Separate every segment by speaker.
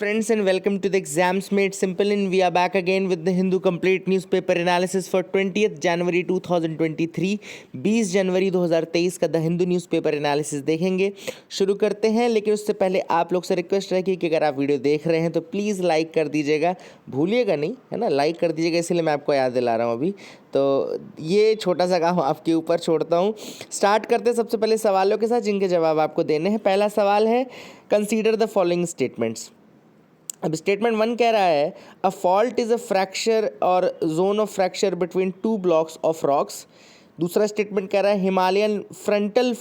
Speaker 1: friends, and welcome to the Exams Made Simple. And we are back again with the Hindu Complete Newspaper Analysis for 20th January 2023. 20 जनवरी 2023 का the Hindu newspaper analysis देखेंगे। शुरू करते हैं, लेकिन उससे पहले आप लोग से रिक्वेस्ट रहेगी कि अगर आप वीडियो देख रहे हैं तो प्लीज़ लाइक कर दीजिएगा, भूलिएगा नहीं, है ना, लाइक कर दीजिएगा। इसलिए मैं आपको याद दिला रहा हूँ अभी। तो ये छोटा सा काम आपके ऊपर छोड़ता हूँ। स्टार्ट करते हैं सबसे पहले सवालों के साथ जिनके जवाब आपको देने हैं। पहला सवाल है, कंसीडर द फॉलोइंग स्टेटमेंट्स। अब स्टेटमेंट 1 कह रहा है, a fault is a fracture or zone of fracture between two blocks of rocks. दूसरा स्टेटमेंट कह रहा है, Himalayan frontal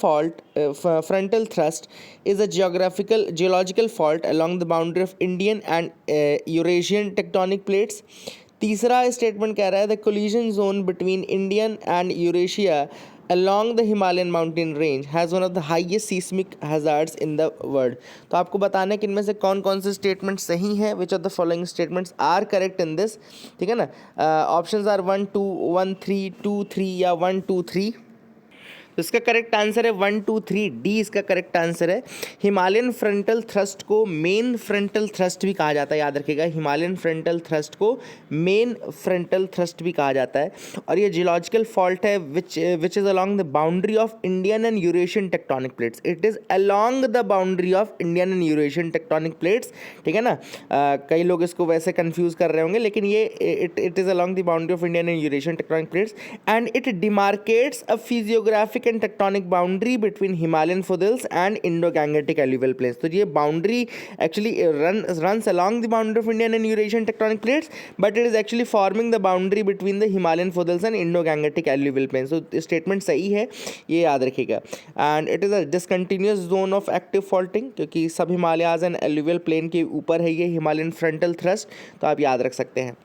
Speaker 1: thrust is a geological fault along the boundary of Indian and Eurasian tectonic plates. तीसरा statement कह रहा है, the collision zone between Indian and Eurasia along the Himalayan mountain range has one of the highest seismic hazards in the world। तो आपको बताना है कि इनमें से कौन कौन से स्टेटमेंट सही हैं, which of the following statements are correct in this. ठीक है ना, ऑप्शंस आर 1 2 1 3 2 3 या 1 2 3। तो इसका करेक्ट आंसर है 1 2 3 डी, इसका करेक्ट आंसर है। हिमालयन फ्रंटल थ्रस्ट को मेन फ्रंटल थ्रस्ट भी कहा जाता है, याद रखिएगा, हिमालयन फ्रंटल थ्रस्ट को मेन फ्रंटल थ्रस्ट भी कहा जाता है। और ये जियोलॉजिकल फॉल्ट है which is along the boundary of Indian and Eurasian tectonic plates. It is along the boundary of Indian and Eurasian tectonic plates. ठीक है ना, कई लोग इसको वैसे कंफ्यूज कर रहे होंगे, लेकिन ये it is along the boundary of Indian and Eurasian tectonic plates and it demarcates a physiographic and tectonic boundary between Himalayan foothills and Indo-Gangetic alluvial plains। तो ये boundary actually runs along the boundary of Indian and Eurasian tectonic plates, but it is actually forming the boundary between the Himalayan foothills and Indo-Gangetic alluvial plains। तो statement सही है, ये याद रखिएगा। And it is a discontinuous zone of active faulting, क्योंकि सब Himalayas and alluvial plain के ऊपर है ये हिमालयन फ्रंटल थ्रस्ट, तो आप याद रख सकते हैं।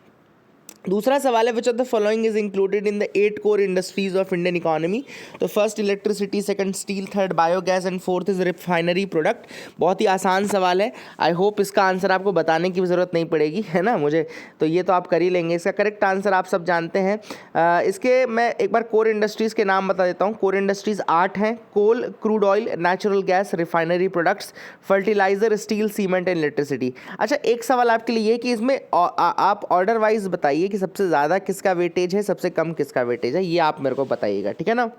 Speaker 1: दूसरा सवाल है, which of the following is included in the 8 core industries of Indian economy. तो first electricity, second steel, third biogas and fourth is refinery product. बहुत ही आसान सवाल है, आई होप इसका आंसर आपको बताने की ज़रूरत नहीं पड़ेगी, है ना मुझे, तो ये तो आप कर ही लेंगे। इसका करेक्ट आंसर आप सब जानते हैं। इसके मैं एक बार कोर इंडस्ट्रीज़ के नाम बता देता हूँ। कोर इंडस्ट्रीज़ 8 हैं, coal, crude oil, natural gas, refinery products, fertilizer, steel, cement and electricity. अच्छा, एक सवाल आपके लिए है कि इसमें आप ऑर्डर वाइज बताइए कि सबसे ज़्यादा किसका वेटेज है, सबसे कम किसका वेटेज है, ये आप मेरे को बताइएगा। ठीक है ना।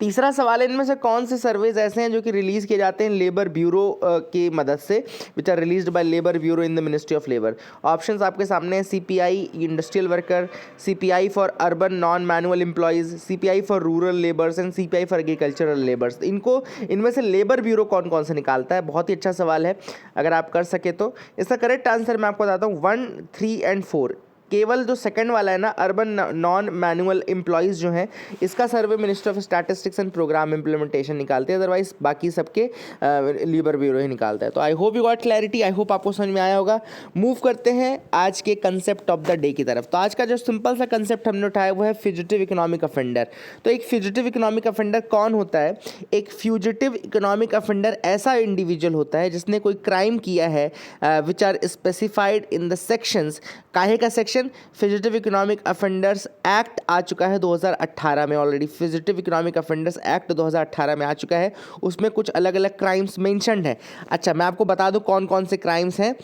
Speaker 1: तीसरा सवाल है, इनमें से कौन से सर्वेज ऐसे हैं जो कि रिलीज़ किए जाते हैं लेबर ब्यूरो की मदद से, which are released by labour bureau in the ministry of labour. Options आपके सामने हैं, CPI industrial worker, CPI for urban non manual employees, CPI for rural labours and CPI for agricultural labours. इनमें से labour bureau कौन कौन से निकालता है, बहुत ही अच्छा सवाल है, अगर आप कर सके तो। इसका करेक्ट आंसर मैं आपको बताता हूँ, 1 3 एंड 4। केवल जो सेकंड वाला है ना, अर्बन नॉन मैनुअल एम्प्लॉयज़ जो हैं, इसका survey minister of statistics and programme implementation निकालते हैं, अदरवाइज बाकी सबके लेबर ब्यूरो ही निकालता है। तो I hope you got clarity, I hope आपको समझ में आया होगा। मूव करते हैं आज के कंसेप्ट ऑफ द डे की तरफ। तो आज का जो सिंपल सा कंसेप्ट हमने उठाया वो है फ्यूजिटिव इकोनॉमिक अफेंडर। तो एक फ्यूजिटिव इकोनॉमिक अफेंडर कौन होता है? एक फ्यूजिटिव इकोनॉमिक अफेंडर ऐसा इंडिविजुअल होता है जिसने कोई क्राइम किया है which are specified in the sections. काहे का section? Fugitive economic offenders act आ चुका है 2018 में, already fugitive economic offenders act 2018 में आ चुका है। उसमें कुछ अलग अलग क्राइम्स मेंशन्ड है। अच्छा, मैं आपको बता दूं कौन कौन से क्राइम्स हैं।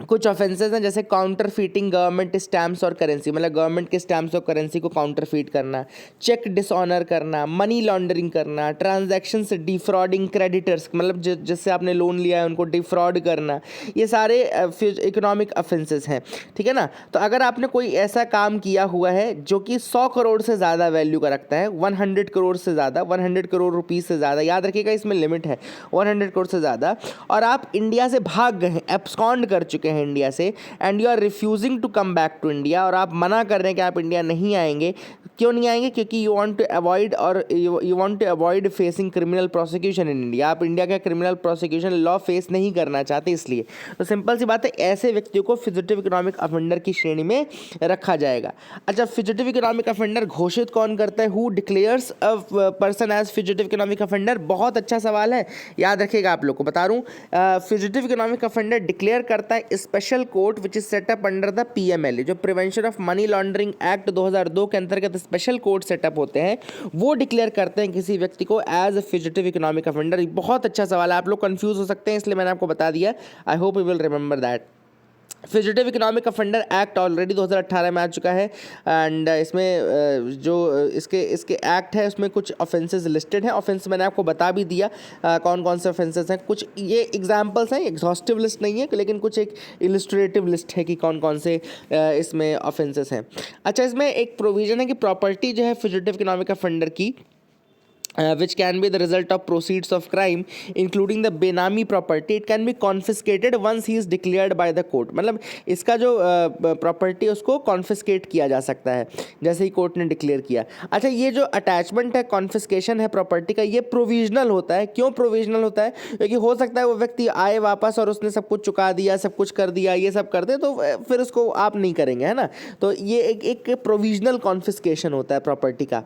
Speaker 1: कुछ ऑफेंसेस हैं जैसे काउंटर फीटिंग गवर्नमेंट स्टैम्प्स और करेंसी, मतलब गवर्नमेंट के स्टैम्प्स और करेंसी को काउंटर फीट करना, चेक डिसऑनर करना, मनी लॉन्ड्रिंग करना, ट्रांजैक्शन से डिफ्रॉडिंग क्रेडिटर्स, मतलब जिससे आपने लोन लिया है उनको डिफ्रॉड करना, ये सारे इकोनॉमिक ऑफेंसेस हैं। ठीक है ना। तो अगर आपने कोई ऐसा काम किया हुआ है जो कि 100 करोड़ से ज़्यादा वैल्यू का रखता है, 100 करोड़ से ज़्यादा, 100 करोड़ रुपीज़ से ज़्यादा, याद रखिएगा इसमें लिमिट है 100 करोड़ से ज़्यादा, और आप इंडिया से भाग गए हैं, एब्सकॉन्ड कर चुके हैं इंडिया से, and you are refusing to come back to India, और आप मना कर रहे हैं कि आप इंडिया नहीं आएंगे। क्यों नहीं आएंगे? क्योंकि यू वांट टू अवॉइड और you want to avoid facing criminal prosecution in India. आप इंडिया का क्रिमिनल प्रोसिक्यूशन लॉ फेस नहीं करना चाहते, इसलिए। तो सिंपल सी बात है, ऐसे व्यक्तियों को फ्यूजिटिव इकोनॉमिक अफेंडर की श्रेणी में रखा जाएगा। अच्छा, फ्यूजिटिव इकोनॉमिक अफेंडर घोषित कौन करता है? Who declares a person as fugitive economic offender? बहुत अच्छा सवाल है, याद रखिएगा, आप लोग को बता रहा हूँ। फ्यूजिटिव इकोनॉमिक अफेंडर डिक्लेयर करता है special court which is setup under the PMLA, जो prevention of money laundering act 2002 के अंतर्गत स्पेशल कोर्ट सेटअप होते हैं, वो डिक्लेयर करते हैं किसी व्यक्ति को as a fugitive economic offender. बहुत अच्छा सवाल है, आप लोग कंफ्यूज हो सकते हैं इसलिए मैंने आपको बता दिया। आई hope you will remember that. Fugitive economic offender act already 2018 में आ चुका है एंड इसमें जो इसके एक्ट है उसमें कुछ ऑफेंसेस लिस्टेड हैं। ऑफेंस मैंने आपको बता भी दिया कौन कौन से ऑफेंसेस हैं। कुछ ये एग्जांपल्स हैं, एग्जॉस्टिव लिस्ट नहीं है लेकिन कुछ एक इलस्ट्रेटिव लिस्ट है कि कौन कौन से इसमें ऑफेंसेस हैं। अच्छा, इसमें एक प्रोविजन है कि प्रॉपर्टी जो है फ्यूजिटिव इकोनॉमिक ऑफेंडर की which can be the result of proceeds of crime including the बेनामी property, it can be confiscated once he is declared by the court। मतलब इसका जो प्रॉपर्टी है उसको कॉन्फिस्केट किया जा सकता है जैसे ही कोर्ट ने डिक्लेयर किया। अच्छा, ये जो अटैचमेंट है, कॉन्फिस्केशन है प्रॉपर्टी का, ये प्रोविजनल होता है। क्यों प्रोविजनल होता है? क्योंकि हो सकता है वो व्यक्ति आए वापस और उसने सब कुछ चुका दिया, सब कुछ कर दिया, ये सब कर दे तो फिर उसको आप नहीं करेंगे, है ना। तो ये एक प्रोविजनल कॉन्फिस्केशन होता है प्रॉपर्टी का।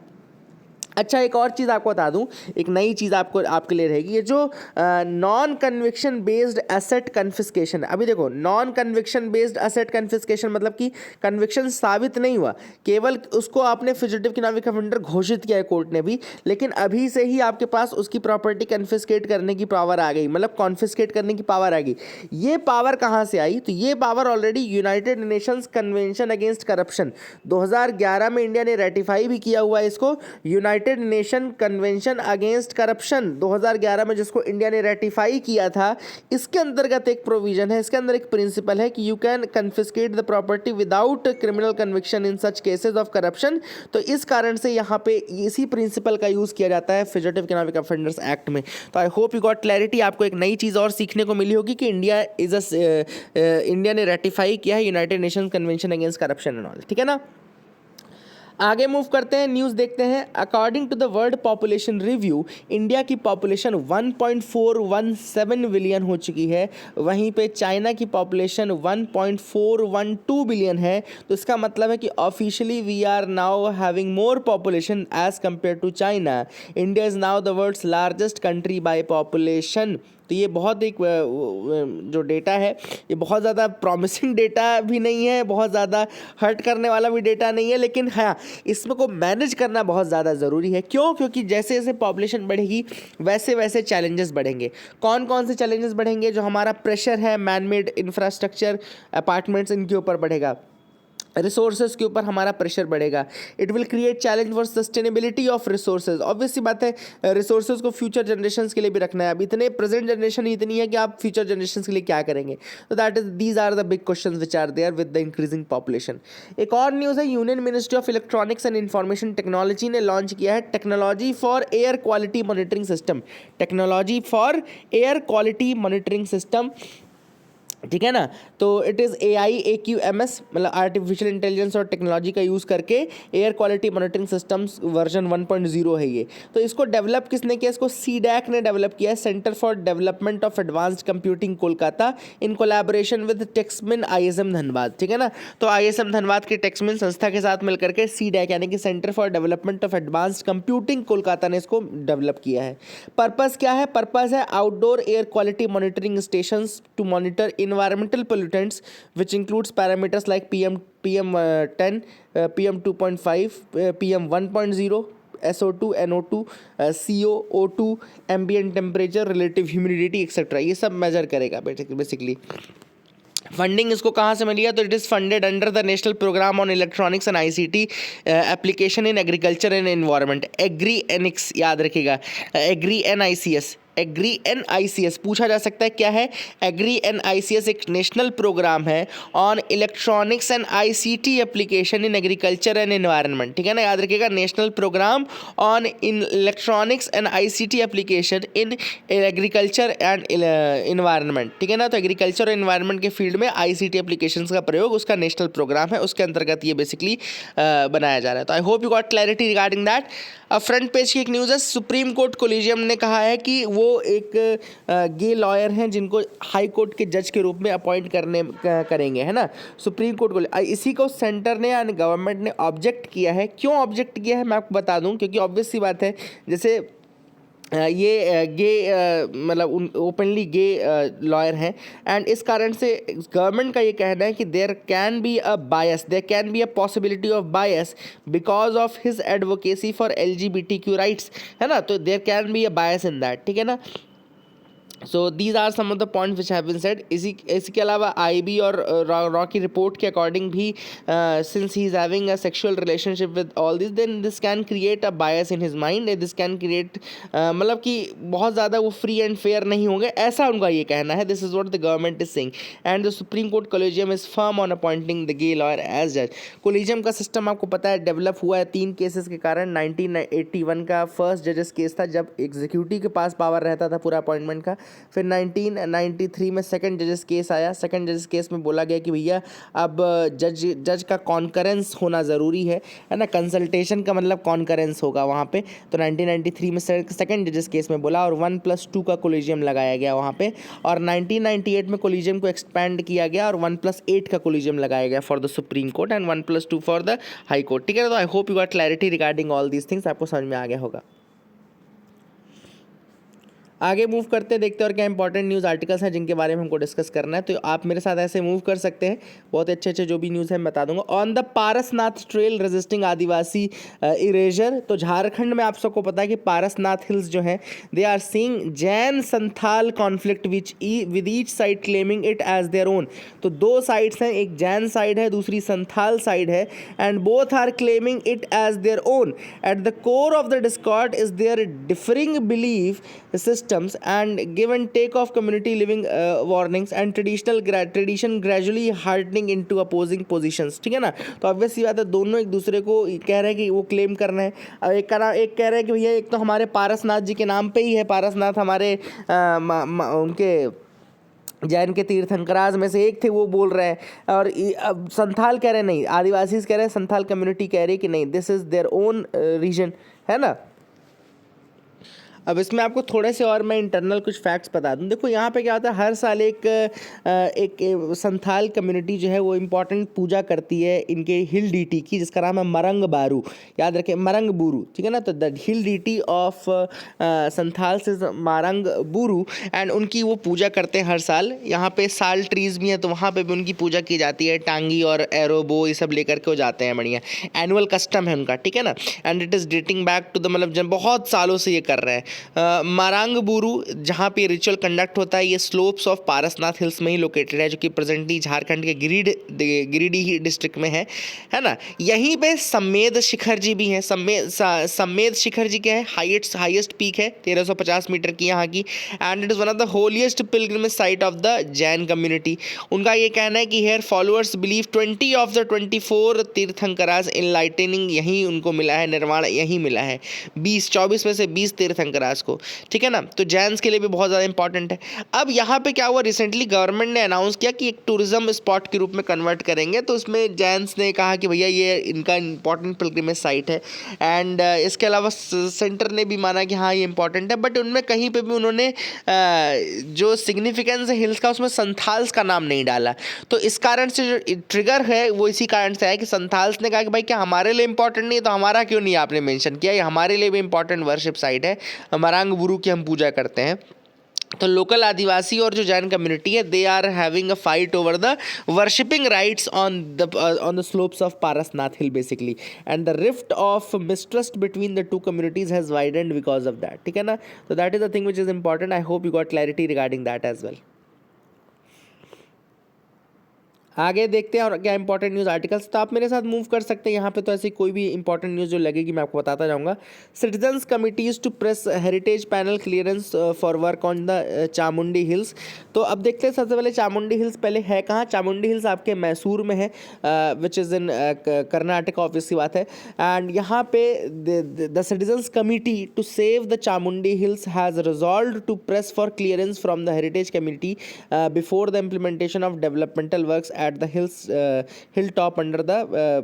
Speaker 1: अच्छा, एक और चीज़ आपको बता दूं, एक नई चीज़ आपके लिए रहेगी, ये जो non conviction based asset confiscation. अभी देखो, non conviction based asset confiscation मतलब कि कन्विक्शन साबित नहीं हुआ, केवल उसको आपने फ्यूजिटिव इकोनॉमिक ऑफेंडर घोषित किया है कोर्ट ने भी, लेकिन अभी से ही आपके पास उसकी प्रॉपर्टी कन्फिस्केट करने की पावर आ गई, मतलब कॉन्फिस्केट करने की पावर आ गई। ये पावर कहाँ से आई? तो ये power already United Nations convention against corruption 2011 में इंडिया ने रेटिफाई भी किया हुआ है इसको। United nation convention against corruption 2011 में जिसको इंडिया ने रेटिफाई किया था, इसके अंतर्गत एक प्रोविजन है, इसके अंदर एक प्रिंसिपल है कि you can confiscate the property without criminal conviction in such cases of corruption. तो इस कारण से यहाँ पे इसी प्रिंसिपल का यूज़ किया जाता है फ्यूजिटिव इकोनॉमिक ऑफेंडर्स एक्ट में। तो I hope you got clarity. आपको एक नई चीज़ और सीखने को मिली होगी कि इंडिया ने रेटिफाई किया है United nation convention against corruption and all, ठीक है ना। आगे मूव करते हैं, न्यूज़ देखते हैं। According to the world population review, India की पॉपुलेशन 1.417 बिलियन हो चुकी है, वहीं पे चाइना की पॉपुलेशन 1.412 बिलियन है। तो इसका मतलब है कि officially we are now having more population as compare to China. India is now the world's largest country by population. तो ये बहुत एक जो डेटा है ये बहुत ज़्यादा प्रॉमिसिंग डेटा भी नहीं है, बहुत ज़्यादा हर्ट करने वाला भी डेटा नहीं है, लेकिन हाँ, इसमें को मैनेज करना बहुत ज़्यादा ज़रूरी है। क्यों? क्योंकि जैसे जैसे पॉपुलेशन बढ़ेगी वैसे वैसे चैलेंजेस बढ़ेंगे। कौन कौन से चैलेंजेस बढ़ेंगे? जो हमारा प्रेशर है मैन मेड इंफ्रास्ट्रक्चर, अपार्टमेंट्स, इनके ऊपर बढ़ेगा, रिसोर्सेज के ऊपर हमारा प्रेशर बढ़ेगा। It will create challenge for sustainability of resources. Obvious सी बात है, रिसोर्सेज को फ्यूचर जनरेशंस के लिए भी रखना है। अब इतने प्रेजेंट जनरेशन इतनी है कि आप फ्यूचर जनरेशंस के लिए क्या करेंगे? तो that is these are the big questions which are there with the increasing population. एक और न्यूज़ है, union ministry of electronics and information technology ने लॉन्च किया है technology for air quality monitoring system. Technology for air quality monitoring system, ठीक है ना। तो इट इज़ AIAQMS, मतलब आर्टिफिशियल इंटेलिजेंस और टेक्नोलॉजी का यूज़ करके air quality monitoring systems version 1.0 है ये। तो इसको डेवलप किसने किया? इसको CDAC ने डेवलप किया है, centre for development of advanced computing Kolkata, in collaboration with TEXMiN ISM Dhanbad, ठीक है ना। तो ISM धनबाद की टेक्समिन संस्था के साथ मिलकर के CDAC यानी कि centre for development of advanced computing Kolkata ने इसको डेवलप किया है। पर्पज़ क्या है? पर्पज़ है outdoor air quality monitoring stations to monitor environmental pollutants which includes parameters like PM10, PM2.5, PM1.0, SO2, NO2, CO, O2, ambient temperature, relative humidity etc. ये सब major करेगा बेसिकली। फंडिंग इसको कहाँ से मिली है? तो it is funded under the national programme on electronics and ICT application in agriculture and environment, agri NICS, याद रखिएगा, एग्री NICS, एग्री NICS पूछा जा सकता है क्या है? एग्री NICS एक नेशनल प्रोग्राम है on electronics and ICT application in agriculture and environment, ठीक है ना, याद रखिएगा, national programme on in electronics and ICT application in agriculture and environment, ठीक है ना। तो एग्रीकल्चर और एनवायरनमेंट के फील्ड में ICT एप्लीकेशंस का प्रयोग उसका नेशनल प्रोग्राम है, उसके अंतर्गत ये बेसिकली बनाया जा रहा है। तो I hope you got clarity regarding that. अब फ्रंट पेज की एक न्यूज़ है, सुप्रीम कोर्ट कोलिजियम ने कहा है कि वो एक गे लॉयर हैं जिनको हाई कोर्ट के जज के रूप में अपॉइंट करेंगे, है ना। सुप्रीम कोर्ट को इसी को सेंटर ने यानी गवर्नमेंट ने ऑब्जेक्ट किया है। क्यों ऑब्जेक्ट किया है मैं आपको बता दूं, क्योंकि ऑब्वियस सी बात है, जैसे ये गे मतलब ओपनली गे लॉयर हैं, एंड इस कारण से गवर्नमेंट का ये कहना है कि there can be a bias, there can be a possibility of bias because of his advocacy for LGBTQ rights, है ना, तो there can be a bias in that, ठीक है ना। So these are some of the points which have been said. इसके अलावा IB और raw की रिपोर्ट के अकॉर्डिंग भी since he is having a sexual relationship with all this, then this can create a bias in his mind, this can create मतलब कि बहुत ज़्यादा वो फ्री एंड फेयर नहीं होंगे, ऐसा उनका ये कहना है। This is what the government is saying, and the Supreme Court collegium is firm on appointing the gay lawyer as जज। कोलेजियम का सिस्टम आपको पता है डेवलप हुआ है 3 केसेस के कारण। 1981 का फर्स्ट जजेस केस था जब एग्जीक्यूटिव के पास पावर रहता था पूरा अपॉइंटमेंट का। फिर 1993 में सेकंड जजेस केस आया। सेकंड जजेस केस में बोला गया कि भैया अब जज का कॉन्करेंस होना ज़रूरी है ना, कंसल्टेशन का मतलब कॉन्करेंस होगा वहाँ पे। तो 1993 में सेकंड जजेस केस में बोला, और 1+2 का कोलिजियम लगाया गया वहाँ पे, और 1998 में कोलिजियम को एक्सपैंड किया गया और 1+8 का कोलिजियम लगाया गया for the Supreme court and 1+2 for the high court, ठीक है। तो I hope you got clarity regarding all these things, आपको समझ में आ गया होगा। आगे मूव करते हैं, देखते हैं और क्या इंपॉर्टेंट न्यूज़ आर्टिकल्स हैं जिनके बारे में हमको डिस्कस करना है। तो आप मेरे साथ ऐसे मूव कर सकते हैं, बहुत अच्छे अच्छे जो भी न्यूज़ है मैं बता दूंगा। On the Parasnath trail resisting Adivasi eraser, तो झारखंड में आप सबको पता है कि पारसनाथ हिल्स जो हैं they are seeing Jain Santhal conflict with each side claiming it as their own. तो 2 साइड्स हैं, एक जैन साइड है, दूसरी संथाल साइड है, and both are claiming it as their own. At the core of the discord is their differing belief systems and give and take of community living warnings and tradition gradually hardening into opposing positions, ठीक है ना। तो obvious सी बात है, दोनों एक दूसरे को कह रहे हैं कि वो क्लेम करना है। अब एक कह रहे हैं कि भैया एक तो हमारे पारसनाथ जी के नाम पे ही है, पारसनाथ हमारे उनके जैन के तीर्थंकराज में से एक थे, वो बोल रहे हैं। और अब संथाल कह रहे हैं नहीं, आदिवासी कह रहे हैं, संथाल कम्युनिटी कह रही है कि नहीं, this is their own reason, है ना। अब इसमें आपको थोड़े से और मैं इंटरनल कुछ फैक्ट्स बता दूं। देखो यहाँ पे क्या होता है, हर साल एक संथाल कम्युनिटी जो है वो इम्पॉर्टेंट पूजा करती है इनके हिल डीटी की, जिसका नाम है मरंग बारू, याद रखें मरंग बुरू, ठीक है ना। तो the hill deity of Santhal से मारंग बुरू, एंड उनकी वो पूजा करते हैं हर साल। यहाँ पे साल ट्रीज भी हैं तो वहाँ पे भी उनकी पूजा की जाती है, टांगी और एरोबो ये सब लेकर के वो जाते हैं, बढ़िया एनुअल कस्टम है उनका, ठीक है ना। And it is dating back to the मतलब जब बहुत सालों से ये कर रहे हैं। मारांग बुरू जहाँ पे रिचुअल कंडक्ट होता है, ये स्लोप्स ऑफ पारसनाथ हिल्स में ही लोकेटेड है, जो कि प्रेजेंटली झारखंड के गिरिडीह डिस्ट्रिक्ट में है ना। यहीं पे सम्मेद शिखर जी भी हैं। सम्मेद शिखर जी क्या है, हाईएस्ट पीक है 1350 मीटर की यहाँ की, and it is one of the holiest pilgrimage site of the Jain community. उनका ये कहना है कि here followers believe 20 of the 24 तीर्थंकराज इनलाइटनिंग यहीं उनको मिला है, निर्वाण यहीं मिला है, 24 में से 20 तीर्थंकराज को, ठीक है ना। तो जैन्स के लिए भी बहुत ज़्यादा इंपॉर्टेंट है। अब यहाँ पे क्या हुआ, रिसेंटली गवर्नमेंट ने अनाउंस किया कि एक टूरिज्म स्पॉट के रूप में कन्वर्ट करेंगे। तो उसमें जैन्स ने कहा कि भैया ये इनका इंपॉर्टेंट पिलग्रिमेज साइट है, एंड इसके अलावा सेंटर ने भी माना कि हाँ ये इंपॉर्टेंट है, बट उनमें कहीं पे भी उन्होंने जो सिग्निफिकेंस है हिल्स का उसमें संथाल्स का नाम नहीं डाला। तो इस कारण से जो ट्रिगर है वो इसी कारण से है कि संथाल्स ने कहा कि भाई क्या हमारे लिए इंपॉर्टेंट नहीं है, तो हमारा क्यों नहीं आपने मेंशन किया, ये हमारे लिए भी इंपॉर्टेंट वर्शिप साइट है, मरांग बुरू की हम पूजा करते हैं। तो लोकल आदिवासी और जो जैन कम्युनिटी है they are having a fight over the worshipping rights on the slopes of Parasnath Hill basically, and the rift of mistrust between the two communities has widened because of that, ठीक है ना। तो that is the thing which is important. I hope you got clarity regarding that as well. आगे देखते हैं और क्या important news articles, तो आप मेरे साथ मूव कर सकते हैं। यहाँ पे तो ऐसी कोई भी इंपॉर्टेंट न्यूज़ जो लगेगी मैं आपको बताता जाऊँगा। Citizens committees to press heritage panel clearance for work on the Chamundi Hills. तो अब देखते हैं सबसे पहले चामुंडी हिल्स पहले है कहाँ। चामुंडी हिल्स आपके मैसूर में है, which is in Karnataka, obvious सी बात है। एंड यहाँ पे the citizens committee to save the Chamundi hills has resolve to press for clearance from the heritage committee before the implementation of developmental works at the hill top under the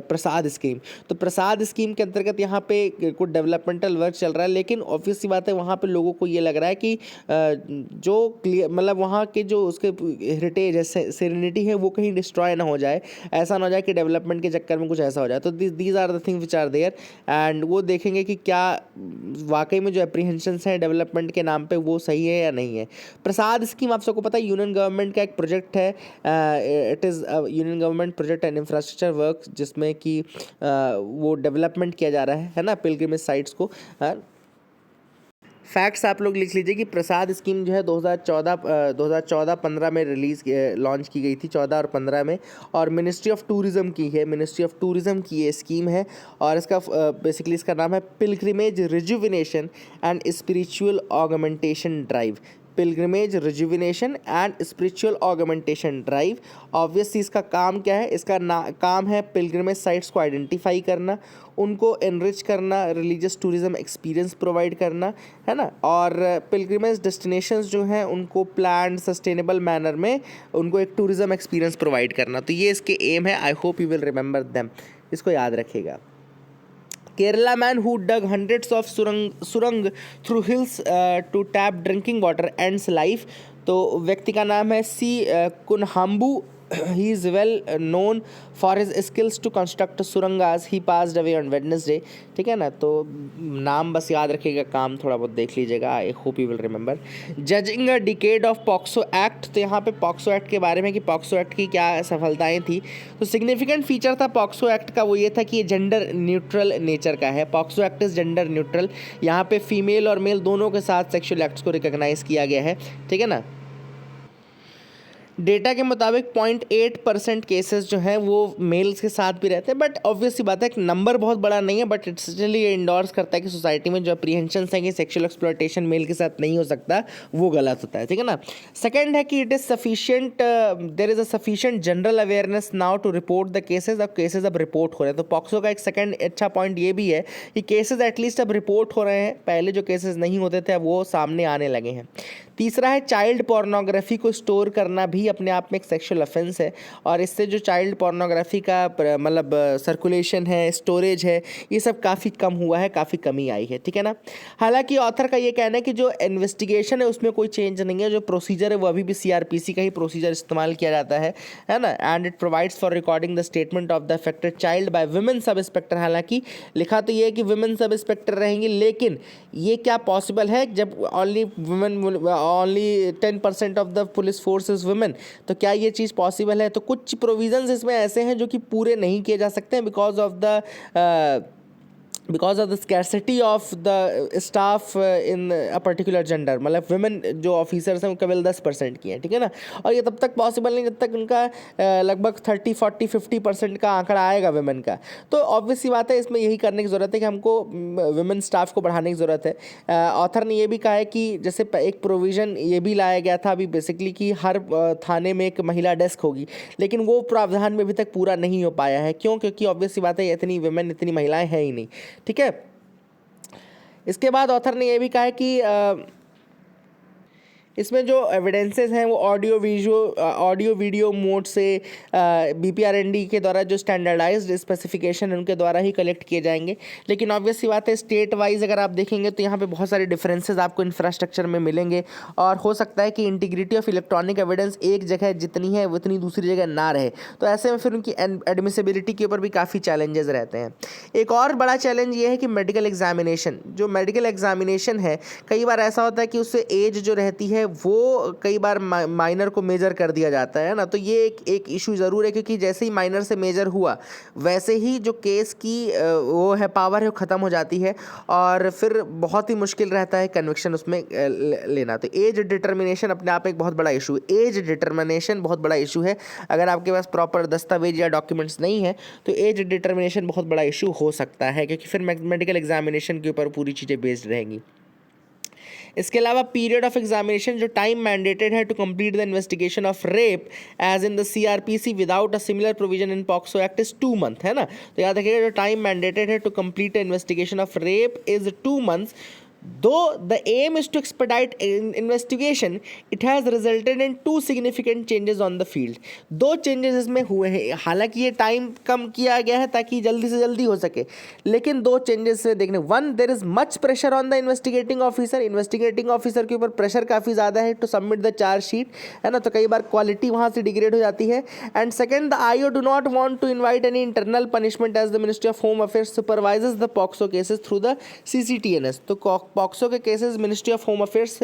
Speaker 1: Prasad scheme. तो Prasad scheme के अंतर्गत यहाँ पे कुछ developmental work चल रहा है, लेकिन ऑब्वियस सी बात है वहाँ पे लोगों को ये लग रहा है कि जो क्लियर मतलब वहाँ के जो उसके हेरिटेज है, सेरेनिटी है, वो कहीं डिस्ट्रॉय ना हो जाए, ऐसा ना हो जाए कि डेवलपमेंट के चक्कर में कुछ ऐसा हो जाए। तो these are the things which are there, and वो देखेंगे कि क्या वाकई में जो एप्रीहेंशंस हैं डेवलपमेंट के नाम पे वो सही है या नहीं है। प्रसाद स्कीम आप सबको पता है यूनियन गवर्नमेंट का एक प्रोजेक्ट है, it is union government project and infrastructure work, जिसमें कि वो डेवलपमेंट किया जा रहा है ना, पिलग्रिमेज साइट्स को। फैक्ट्स आप लोग लिख लीजिए कि प्रसाद स्कीम जो है 2014-15 में लॉन्च की गई थी, 14 और 15 में, और मिनिस्ट्री ऑफ टूरिज़्म की है, मिनिस्ट्री ऑफ टूरिज़्म की ये स्कीम है, और इसका बेसिकली इसका नाम है pilgrimage rejuvenation and spiritual augmentation drive. Pilgrimage rejuvenation and spiritual augmentation drive. Obviously इसका काम क्या है, इसका काम है पिलग्रिमेज साइट्स को आइडेंटिफाई करना, उनको एनरिच करना, रिलीजियस टूरिज़्म एक्सपीरियंस प्रोवाइड करना, है ना, और पिलग्रिमेज डेस्टिनेशंस जो हैं उनको प्लान सस्टेनेबल मैनर में उनको एक टूरिज़्म एक्सपीरियंस प्रोवाइड करना। तो ये इसके एम है। आई hope you will remember them, इसको याद रखिएगा। Kerala man who dug hundreds of सुरंग through hills to tap drinking water ends life। तो व्यक्ति का नाम है सी कुनहाम्बू। He is well known for his skills to construct सुरंगास। He passed away on Wednesday। ठीक है ना, तो नाम बस याद रखिएगा, काम थोड़ा बहुत देख लीजिएगा। आई hope you will remember. Judging a decade of POCSO act. तो यहाँ पे पॉक्सो एक्ट के बारे में कि पॉक्सो एक्ट की क्या सफलताएं थी। तो सिग्निफिकेंट फीचर था पॉक्सो एक्ट का वो ये था कि ये जेंडर न्यूट्रल नेचर का है। POCSO act is gender neutral, यहाँ पे फीमेल और मेल दोनों के साथ सेक्शुअल एक्ट्स को रिकॉग्नाइज किया गया है। ठीक है ना। डेटा के मुताबिक 0.8% केसेस जो हैं वो मेल्स के साथ भी रहते हैं, बट ऑब्वियस सी बात है, एक नंबर बहुत बड़ा नहीं है, बट इट्स स्टिल ये इंडोर्स करता है कि सोसाइटी में जो अप्रीहेंशंस हैं कि सेक्सुअल एक्सप्लॉयटेशन मेल के साथ नहीं हो सकता, वो गलत होता है। ठीक है ना। सेकंड है कि it is sufficient, there is a sufficient general awareness now to report the cases. अब केसेज अब रिपोर्ट हो रहे हैं। तो पॉक्सो का एक सेकंड अच्छा पॉइंट ये भी है कि केसेज एटलीस्ट अब रिपोर्ट हो रहे हैं, पहले जो केसेज नहीं होते थे अब वो सामने आने लगे हैं। तीसरा है चाइल्ड पोर्नोग्राफी को स्टोर करना भी अपने आप में एक सेक्सुअल ऑफेंस है, और इससे जो चाइल्ड पोर्नोग्राफी का मतलब सर्कुलेशन है, स्टोरेज है, ये सब काफ़ी कम हुआ है, काफ़ी कमी आई है। ठीक है ना। हालांकि ऑथर का ये कहना है कि जो इन्वेस्टिगेशन है उसमें कोई चेंज नहीं है, जो प्रोसीजर है वो अभी भी CRPC का ही प्रोसीजर इस्तेमाल किया जाता है ना। And it provides for recording the statement of the affected child by women sub inspector. हालांकि लिखा तो ये है कि वुमेन सब इंस्पेक्टर रहेंगी, लेकिन ये क्या पॉसिबल है जब only 10% of the police force is women, तो क्या ये चीज़ पॉसिबल है। तो कुछ प्रोविजंस इसमें ऐसे हैं जो कि पूरे नहीं किए जा सकते हैं because of the scarcity of the staff in a particular gender. मतलब वुमेन जो ऑफिसर्स हैं वो केवल 10% की हैं। ठीक है ना। और ये तब तक पॉसिबल नहीं जब तक उनका लगभग 30, 40, 50% का आंकड़ा आएगा वुमेन का। तो ऑब्वियस सी बात है, इसमें यही करने की ज़रूरत है कि हमको वुमेन स्टाफ को बढ़ाने की ज़रूरत है। ऑथर ने ये भी कहा है कि जैसे एक प्रोविज़न ये भी लाया गया था अभी बेसिकली कि हर थाने में एक महिला डेस्क होगी, लेकिन वो प्रावधान में अभी तक पूरा नहीं हो पाया है। क्यों? क्योंकि ऑब्वियस सी बात है इतनी वुमेन, इतनी महिलाएं हैं ही नहीं। ठीक है। इसके बाद ऑथर ने यह भी कहा है कि इसमें जो एविडेंसेस हैं वो ऑडियो वीडियो मोड से BPRND के द्वारा जो स्टैंडर्डाइज्ड स्पेसिफिकेशन है उनके द्वारा ही कलेक्ट किए जाएंगे। लेकिन ऑब्वियस सी बात है, स्टेट वाइज अगर आप देखेंगे तो यहाँ पे बहुत सारे डिफरेंसेस आपको इंफ्रास्ट्रक्चर में मिलेंगे, और हो सकता है कि इंटीग्रिटी ऑफ इलेक्ट्रॉनिक एविडेंस एक जगह जितनी है उतनी दूसरी जगह ना रहे। तो ऐसे में फिर उनकी एडमिसिबिलिटी के ऊपर भी काफ़ी चैलेंजेस रहते हैं। एक और बड़ा चैलेंज ये है कि मेडिकल एग्जामिनेशन, जो मेडिकल एग्जामिनेशन है कई बार ऐसा होता है कि उससे एज जो रहती है वो कई बार माइनर को मेजर कर दिया जाता है ना। तो ये एक इशू ज़रूर है, क्योंकि जैसे ही माइनर से मेजर हुआ वैसे ही जो केस की वो है पावर है वो ख़त्म हो जाती है, और फिर बहुत ही मुश्किल रहता है कन्विक्शन उसमें लेना। तो एज डिटर्मिनेशन अपने आप एक बहुत बड़ा इशू है। एज डिटर्मिनेशन बहुत बड़ा इशू है। अगर आपके पास प्रॉपर दस्तावेज या डॉक्यूमेंट्स नहीं है तो एज डिटर्मिनेशन बहुत बड़ा इशू हो सकता है, क्योंकि फिर मेडिकल एग्जामिनेशन के ऊपर पूरी चीज़ें बेस्ड रहेंगी। इसके अलावा पीरियड ऑफ एग्जामिनेशन जो टाइम मैंडेटेड है to complete the investigation of rape as in the CRPC without a similar provision in POCSO Act is 2 months, है ना। तो याद रखिएगा जो टाइम मैंडेटेड है to complete investigation of rape is 2 months, Though the aim is to expedite investigation, it has resulted in two significant changes on the field. दो changes इसमें हुए हैं, हालांकि ये टाइम कम किया गया है ताकि जल्दी से जल्दी हो सके, लेकिन दो चेंजेस देखने, one, there is much pressure on the investigating officer के ऊपर प्रेशर काफ़ी ज़्यादा है टू सबमिट द चार्जशीट, है ना, तो कई बार क्वालिटी वहाँ से डिग्रेड हो जाती है. And second, the IO do not want to invite any internal punishment as the ministry of Home Affairs supervises the POCSO cases through the CCTNS. तो पॉक्सो के cases Ministry of Home Affairs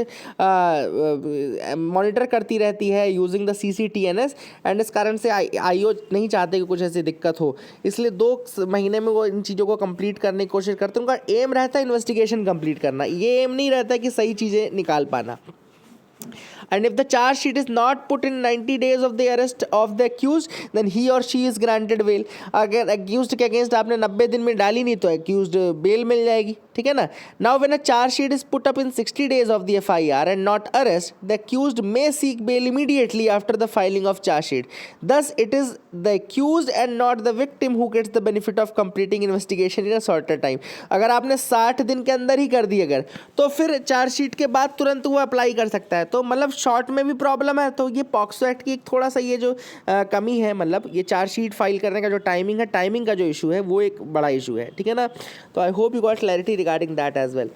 Speaker 1: monitor करती रहती है using the CCTNS, and इस कारण से IO नहीं चाहते कि कुछ ऐसी दिक्कत हो, इसलिए 2 महीने में वो इन चीज़ों को कंप्लीट करने की कोशिश करते हैं. उनका एम रहता है इन्वेस्टिगेशन कंप्लीट करना, ये एम नहीं रहता है कि सही चीज़ें निकाल पाना. And if the charge sheet is not put in 90 days of the arrest of the accused, then he or she is granted bail. अगर accused के against आपने 90 दिन में डाली नहीं तो accused bail मिल जाएगी, ठीक है ना. Now when a charge sheet is put up in 60 days of the FIR and not arrest, the accused may seek bail immediately after the filing of charge sheet. Thus it is the accused and not the victim who gets the benefit of completing investigation in a shorter time. अगर आपने 60 दिन के अंदर ही कर दी अगर, तो फिर charge sheet के बाद तुरंत वो अप्लाई कर सकता है. तो मतलब शॉर्ट में भी प्रॉब्लम है, तो ये पॉक्सो एक्ट की एक थोड़ा सा ये जो कमी है, मतलब ये चार्जशीट फाइल करने का जो टाइमिंग है, टाइमिंग का जो इशू है वो एक बड़ा इशू है, ठीक है ना. तो I hope you got clarity regarding that as well.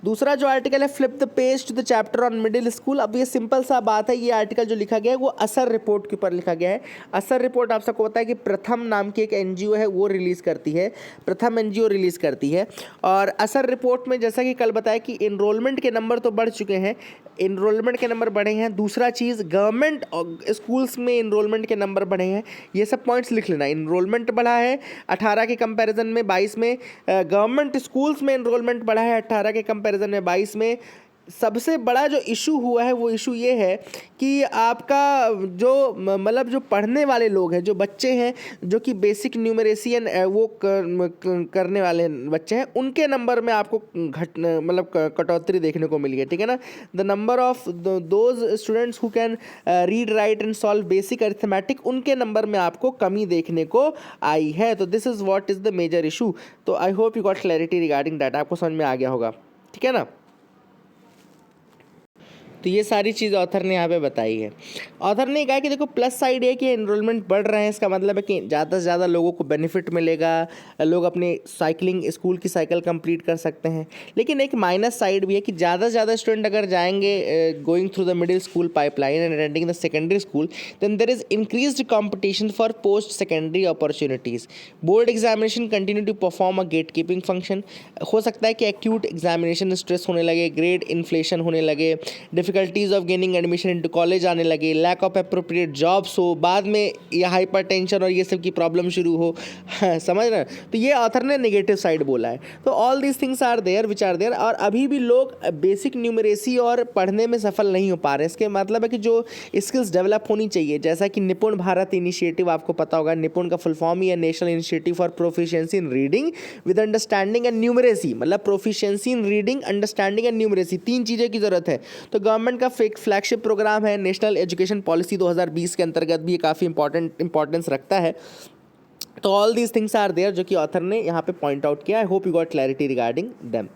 Speaker 1: दूसरा जो आर्टिकल है, flip the page to the chapter on middle school. अब ये सिंपल सा बात है, ये आर्टिकल जो लिखा गया है वो असर रिपोर्ट के ऊपर लिखा गया है. असर रिपोर्ट आप सबको पता है कि प्रथम नाम की एक NGO है वो रिलीज़ करती है, प्रथम NGO रिलीज़ करती है. और असर रिपोर्ट में जैसा कि कल बताया कि इनरोलमेंट के नंबर तो बढ़ चुके हैं, इनरोलमेंट के नंबर बढ़े हैं. दूसरा चीज़, गवर्नमेंट स्कूल्स में इनरोलमेंट के नंबर बढ़े हैं. ये सब पॉइंट्स लिख लेना. इनरोलमेंट बढ़ा है 18 के कंपैरिजन में 22 में, गवर्नमेंट स्कूल्स में इनरोलमेंट बढ़ा है 18 के कंपैरिजन में 22 में. सबसे बड़ा जो इशू हुआ है वो इशू ये है कि आपका जो मतलब जो पढ़ने वाले लोग हैं, जो बच्चे हैं जो कि बेसिक न्यूमरेसी वो करने वाले बच्चे हैं, उनके नंबर में आपको मतलब कटौती देखने को मिली है, ठीक है ना. The number of those students who can read write and solve basic arithmetic, उनके नंबर में आपको कमी देखने को आई है. तो this is what is the major issue. तो I hope you got clarity regarding that. आपको समझ में आ गया होगा, ठीक है ना. तो ये सारी चीज़ ऑथर ने यहाँ पे बताई है. ऑथर ने कहा कि देखो प्लस साइड है कि एनरोलमेंट बढ़ रहे हैं, इसका मतलब है कि ज़्यादा से ज़्यादा लोगों को बेनिफिट मिलेगा, लोग अपने साइकिलिंग स्कूल की साइकिल कंप्लीट कर सकते हैं. लेकिन एक माइनस साइड भी है कि ज़्यादा से ज़्यादा स्टूडेंट अगर जाएंगे going through the middle school pipeline and attending the secondary school, then there is increased competition for post secondary opportunities. Board examination continue to perform a gatekeeping function. हो सकता है कि एक्यूट एग्जामिनेशन स्ट्रेस होने लगे, grade inflation होने लगे, difficulties of gaining admission into college आने लगे, लैक ऑफ अप्रोप्रिएट जॉब्स हो, बाद में ये हाइपरटेंशन और ये सब की प्रॉब्लम शुरू हो. समझ रहे हैं. तो ये ऑथर ने नेगेटिव साइड बोला है. तो all these things are there which are there. और अभी भी लोग बेसिक न्यूमरेसी और पढ़ने में सफल नहीं हो पा रहे. इसके मतलब है कि जो स्किल्स डेवलप होनी चाहिए, जैसा कि निपुण भारत इनिशिएटिव आपको पता होगा, निपुण का फुल फॉर्म ही है national initiative for proficiency in reading with understanding and numeracy. मतलब proficiency in reading, understanding and numeracy, 3 चीज़ें की ज़रूरत है. तो गवर्नमेंट का फ्लैगशिप प्रोग्राम है नेशनल एजुकेशन पॉलिसी 2020 के अंतर्गत भी ये काफ़ी इंपॉर्टेंस रखता है. तो all these things are there जो कि ऑथर ने यहाँ पे पॉइंट आउट किया. I hope you got clarity regarding them.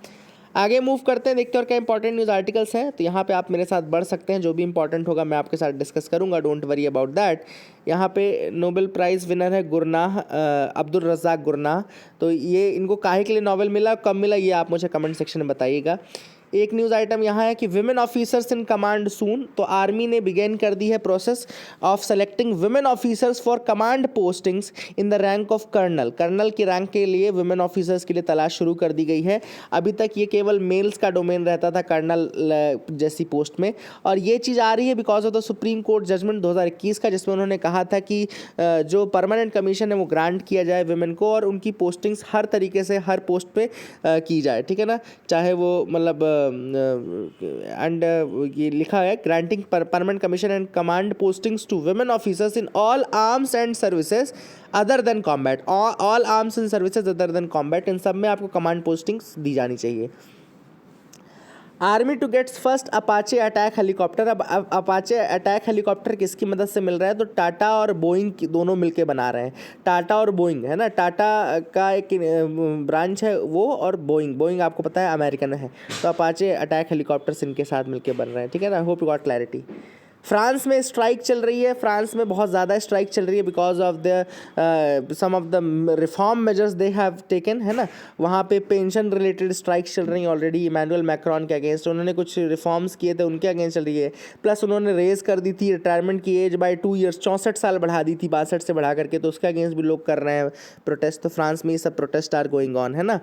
Speaker 1: आगे मूव करते हैं, देखते हैं और क्या इंपॉर्टेंट न्यूज़ आर्टिकल्स हैं. तो यहाँ पे आप मेरे साथ बढ़ सकते हैं, जो भी इंपॉर्टेंट होगा मैं आपके साथ डिस्कस करूँगा, डोंट वरी अबाउट दैट. यहाँ पे नोबेल प्राइज़ विनर है गुरनाह, अब्दुल रज़ाक गुरनाह. तो ये इनको काहे के लिए नोबेल मिला, कब मिला, ये आप मुझे कमेंट सेक्शन में बताइएगा. एक न्यूज़ आइटम यहाँ है कि women officers in command soon. तो आर्मी ने बिगेन कर दी है process of selecting women officers for command postings in the rank of colonel. Colonel की रैंक के लिए विमेन ऑफिसर्स के लिए तलाश शुरू कर दी गई है. अभी तक ये केवल मेल्स का डोमेन रहता था कर्नल जैसी पोस्ट में, और ये चीज़ आ रही है because of the Supreme Court judgement 2021 का, जिसमें उन्होंने कहा था कि जो परमानेंट कमीशन है वो ग्रांट किया जाए विमेन को, और उनकी पोस्टिंग्स हर तरीके से हर पोस्ट पे की जाए, ठीक है ना. चाहे वो मतलब एंड ये लिखा है granting permanent commission and command postings to women officers in all arms and services other than combat. All arms and services other than combat, इन सब में आपको कमांड पोस्टिंग्स दी जानी चाहिए. Army to gets first Apache attack helicopter. अब Apache attack helicopter किसकी मदद से मिल रहा है? तो टाटा और बोइंग दोनों मिलके बना रहे हैं। टाटा और बोइंग है ना, टाटा का एक ब्रांच है वो, और बोइंग, बोइंग आपको पता है अमेरिकन है। तो अपाचे अटैक हेलीकॉप्टर्स इनके साथ मिलके बन रहे हैं, ठीक है ना। आई hope you got clarity. France में स्ट्राइक चल रही है, फ्रांस में बहुत ज़्यादा स्ट्राइक चल रही है because of the some of the reform measures they have taken, है ना। वहाँ पे पेंशन रिलेटेड स्ट्राइक्स चल रही हैं ऑलरेडी इमैनुअल मैक्रॉन के अगेंस्ट। उन्होंने कुछ रिफॉर्म्स किए थे, उनके अगेंस्ट चल रही है। प्लस उन्होंने रेज कर दी थी रिटायरमेंट की एज बाय 2 ईयर्स, 64 साल बढ़ा दी थी 62 से बढ़ा करके, तो उसके अगेंस्ट भी लोग कर रहे हैं प्रोटेस्ट। तो फ्रांस में ये सब प्रोटेस्ट आर गोइंग ऑन, है ना।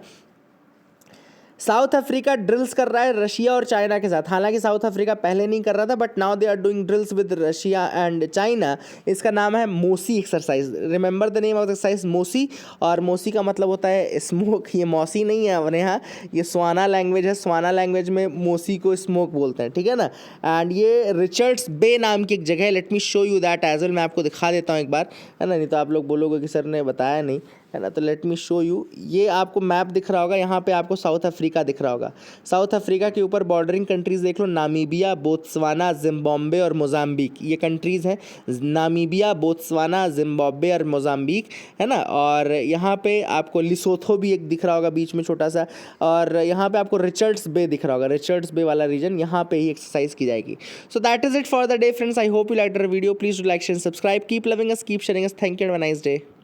Speaker 1: साउथ अफ्रीका ड्रिल्स कर रहा है रशिया और चाइना के साथ। हालांकि साउथ अफ्रीका पहले नहीं कर रहा था, but now they are doing drills with Russia and China. इसका नाम है Mosi exercise. Remember the name of exercise, Mosi. और मोसी का मतलब होता है स्मोक। ये मौसी नहीं है हमारे यहाँ, ये स्वाना लैंग्वेज है। स्वाना लैंग्वेज में मोसी को स्मोक बोलते हैं, ठीक है ना। एंड ये रिचर्ड्स बे नाम की एक जगह है। Let me show you that as well. मैं आपको दिखा देता हूँ एक बार, है ना, नहीं तो आप लोग बोलोगे कि सर ने बताया नहीं, है ना। तो लेट मी शो यू। ये आपको मैप दिख रहा होगा, यहाँ पे आपको साउथ अफ्रीका दिख रहा होगा। साउथ अफ्रीका के ऊपर बॉर्डरिंग कंट्रीज़ देख लो, नामीबिया, बोत्सवाना, जिम्बाब्वे और मोजाम्बिक। ये कंट्रीज़ हैं, नामीबिया, बोत्सवाना, जिम्बाब्वे और मोजाम्बिक, है ना। और यहाँ पे आपको लिसोथो भी एक दिख रहा होगा बीच में छोटा सा। और यहाँ पे आपको रिचर्ड्स बे दिख रहा होगा, रिचर्ड्स बे वाला रीजन, यहाँ पे ही एक्सरसाइज की जाएगी। So that is it for the day friends. I hope you like the video. Please do like share subscribe. Keep loving us, keep sharing us. Thank you and have a nice day.